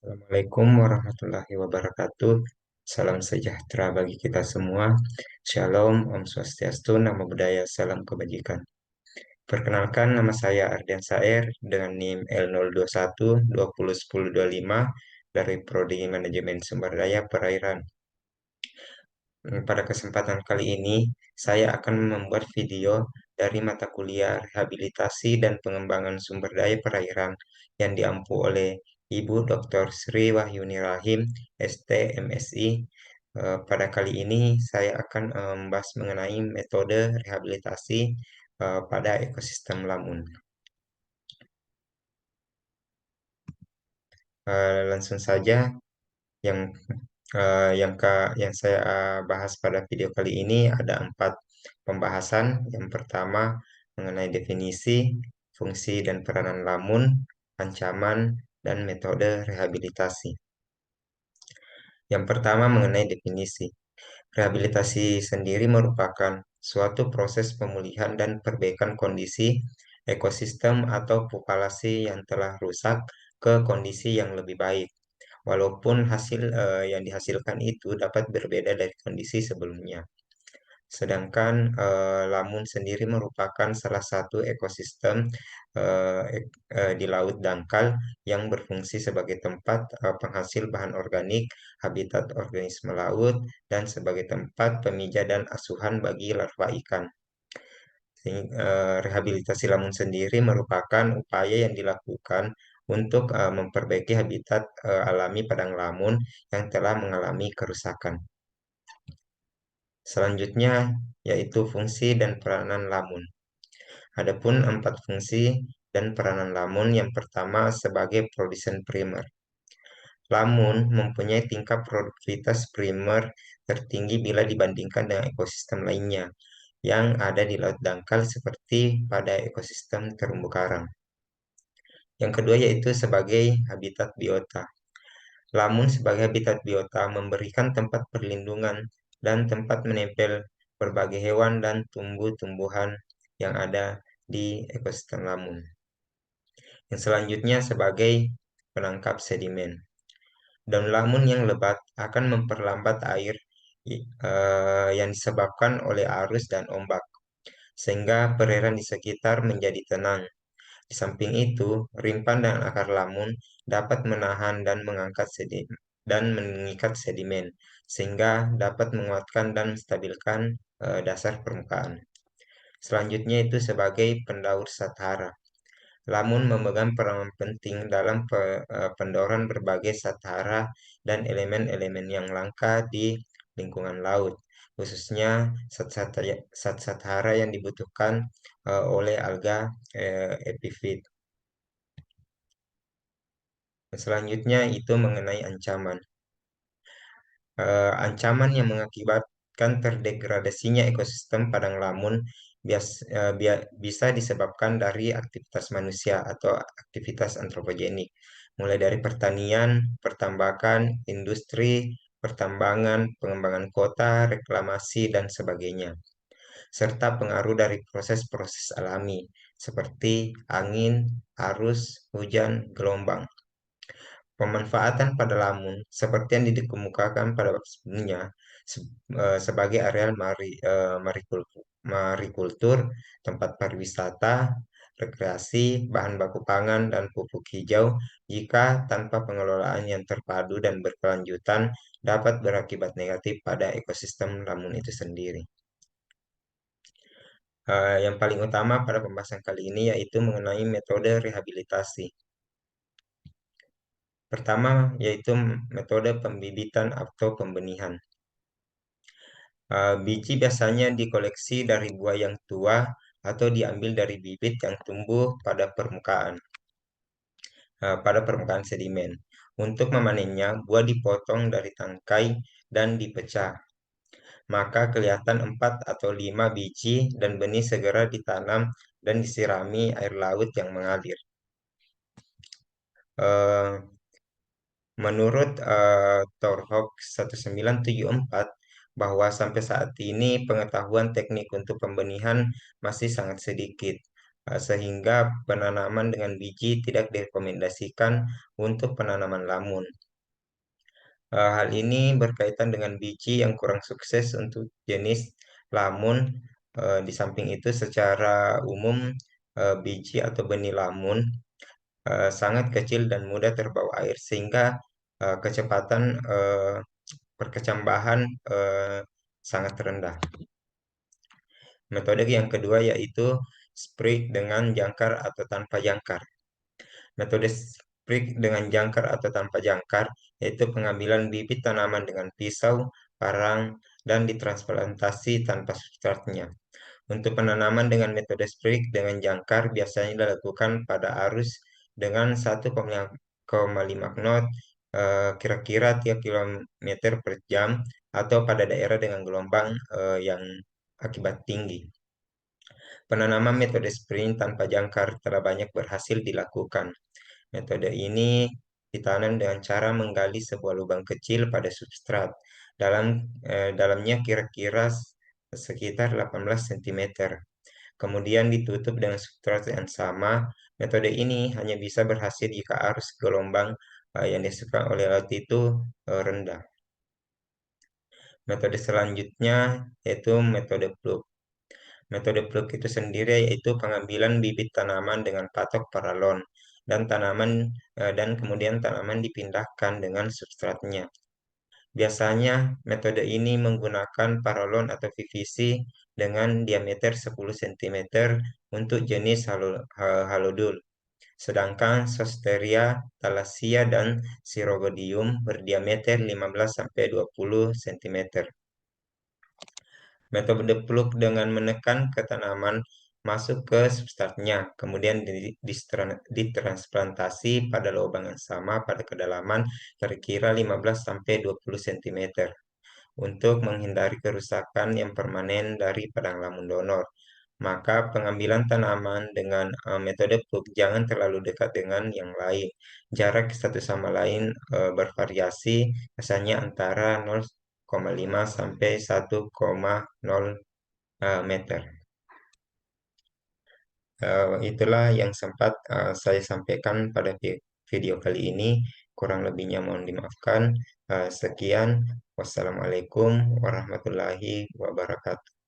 Assalamualaikum warahmatullahi wabarakatuh. Salam sejahtera bagi kita semua. Shalom, Om Swastiastu, Namo Buddhaya, Salam Kebajikan. Perkenalkan, nama saya Ardian Saer dengan NIM L021 201025 dari Prodi Manajemen Sumber Daya Perairan. Pada kesempatan kali ini, saya akan membuat video dari mata kuliah Rehabilitasi dan Pengembangan Sumber Daya Perairan yang diampu oleh Ibu Dr. Sri Wahyuni Rahim, ST, MSI. Pada kali ini, saya akan membahas mengenai metode rehabilitasi pada ekosistem lamun. Langsung saja, yang yang saya bahas pada video kali ini ada 4 pembahasan. Yang pertama mengenai definisi, fungsi dan peranan lamun, ancaman, dan metode rehabilitasi. Yang pertama mengenai definisi. Rehabilitasi sendiri merupakan suatu proses pemulihan dan perbaikan kondisi ekosistem atau populasi yang telah rusak ke kondisi yang lebih baik, walaupun hasil yang dihasilkan itu dapat berbeda dari kondisi sebelumnya. Sedangkan lamun sendiri merupakan salah satu ekosistem di laut dangkal yang berfungsi sebagai tempat penghasil bahan organik, habitat organisme laut, dan sebagai tempat pemijah dan asuhan bagi larva ikan. Rehabilitasi lamun sendiri merupakan upaya yang dilakukan untuk memperbaiki habitat alami padang lamun yang telah mengalami kerusakan. Selanjutnya yaitu fungsi dan peranan lamun. Adapun 4 fungsi dan peranan lamun, yang pertama sebagai produsen primer. Lamun mempunyai tingkat produktivitas primer tertinggi bila dibandingkan dengan ekosistem lainnya yang ada di laut dangkal seperti pada ekosistem terumbu karang. Yang kedua yaitu sebagai habitat biota. Lamun sebagai habitat biota memberikan tempat perlindungan dan tempat menempel berbagai hewan dan tumbuh-tumbuhan yang ada di ekosistem lamun. Yang selanjutnya sebagai penangkap sedimen. Daun lamun yang lebat akan memperlambat air yang disebabkan oleh arus dan ombak, sehingga perairan di sekitar menjadi tenang. Di samping itu, rimpan dan akar lamun dapat menahan dan mengangkat sedimen dan mengikat sedimen, sehingga dapat menguatkan dan menstabilkan dasar permukaan. Selanjutnya itu sebagai pendaur sathara. Lamun memegang peranan penting dalam pendauran berbagai sathara dan elemen-elemen yang langka di lingkungan laut, khususnya sathara yang dibutuhkan oleh alga epifit. Selanjutnya itu mengenai ancaman. Ancaman yang mengakibatkan terdegradasinya ekosistem padang lamun bisa disebabkan dari aktivitas manusia atau aktivitas antropogenik, mulai dari pertanian, pertambakan, industri, pertambangan, pengembangan kota, reklamasi, dan sebagainya, serta pengaruh dari proses-proses alami seperti angin, arus, hujan, gelombang. Pemanfaatan pada lamun, seperti yang dikemukakan pada bab sebelumnya, sebagai areal marikultur, tempat pariwisata, rekreasi, bahan baku pangan, dan pupuk hijau, jika tanpa pengelolaan yang terpadu dan berkelanjutan, dapat berakibat negatif pada ekosistem lamun itu sendiri. Yang paling utama pada pembahasan kali ini yaitu mengenai metode rehabilitasi. Pertama, yaitu metode pembibitan atau pembenihan. Biji biasanya dikoleksi dari buah yang tua atau diambil dari bibit yang tumbuh pada permukaan sedimen. Untuk memanennya, buah dipotong dari tangkai dan dipecah. Maka kelihatan 4 atau 5 biji dan benih segera ditanam dan disirami air laut yang mengalir. Eh, Menurut Torhok 1974, bahwa sampai saat ini pengetahuan teknik untuk pembenihan masih sangat sedikit. sehingga penanaman dengan biji tidak direkomendasikan untuk penanaman lamun. Hal ini berkaitan dengan biji yang kurang sukses untuk jenis lamun. Di samping itu, secara umum biji atau benih lamun sangat kecil dan mudah terbawa air, sehingga kecepatan perkecambahan sangat rendah. Metode yang kedua yaitu sprig dengan jangkar atau tanpa jangkar. Metode sprig dengan jangkar atau tanpa jangkar yaitu pengambilan bibit tanaman dengan pisau, parang, dan ditransplantasi tanpa substratnya. Untuk penanaman dengan metode sprig dengan jangkar biasanya dilakukan pada arus dengan 1,5 knot, kira-kira 3 km per jam, atau pada daerah dengan gelombang yang akibat tinggi. Penanaman metode spring tanpa jangkar telah banyak berhasil dilakukan. Metode ini ditanam dengan cara menggali sebuah lubang kecil pada substrat. Dalamnya kira-kira sekitar 18 cm. Kemudian ditutup dengan substrat yang sama. Metode ini hanya bisa berhasil jika arus gelombang yang disebabkan oleh laut itu rendah. Metode selanjutnya yaitu metode plug. Metode plug itu sendiri yaitu pengambilan bibit tanaman dengan patok paralon dan kemudian tanaman dipindahkan dengan substratnya. Biasanya metode ini menggunakan paralon atau PVC dengan diameter 10 cm untuk jenis halodul. Sedangkan Zosteria, Thalassia, dan Sirogodium berdiameter 15-20 cm. Metode plug dengan menekan ke tanaman masuk ke substratnya, kemudian ditransplantasi pada lubang yang sama pada kedalaman kira-kira 15-20 cm untuk menghindari kerusakan yang permanen dari padang lamun donor. Maka pengambilan tanaman dengan metode plug jangan terlalu dekat dengan yang lain. Jarak satu sama lain bervariasi, misalnya antara 0,5 sampai 1,0 meter. Itulah yang sempat saya sampaikan pada video kali ini. Kurang lebihnya mohon dimaafkan. Sekian. Wassalamualaikum warahmatullahi wabarakatuh.